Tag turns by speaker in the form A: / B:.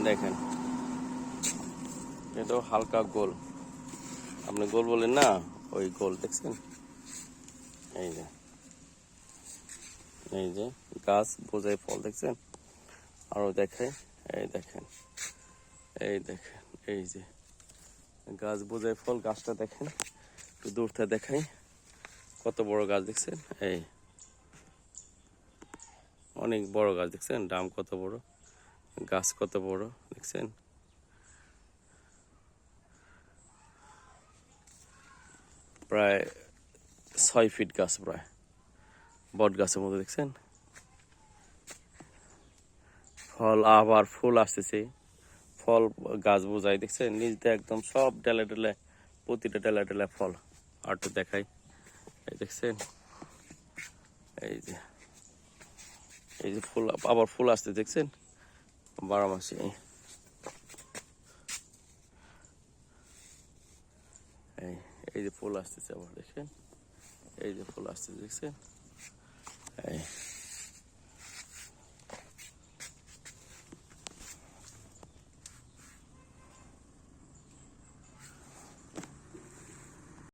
A: দেখেন এটা হালকা গোল, আপনি গোল বলেন না, ওই গোল দেখছেন। এই যে এই যে গাছ বোঝাই ফল দেখছেন। আরো দেখাই, এই দেখেন এই দেখেন এই যে গাছ বোঝাই ফল, গাছটা দেখেন একটু দূর থেকে দেখাই, কত বড় গাছ দেখছেন। এই অনেক বড় গাছ দেখছেন, ডাম কত বড়, গাছ কত বড় দেখছেন। প্রায় 6 ফিট গাছ, প্রায় বট গাছের মতো দেখছেন। ফল আবার ফুল আসতেছে, ফল গাছ বোঝাই দেখছেন, নিচ দিয়ে একদম সব ডেলে ডেলে, প্রতিটা ডেলা ডেলা ফল। আর তো দেখাই, এই দেখছেন এই যে এই যে ফুল, আবার ফুল আসতে দেখছেন 12 মাসে। এই যে ফুল আসতেছে আবার দেখেন, এই যে ফুল আসতেছে দেখছেন। এই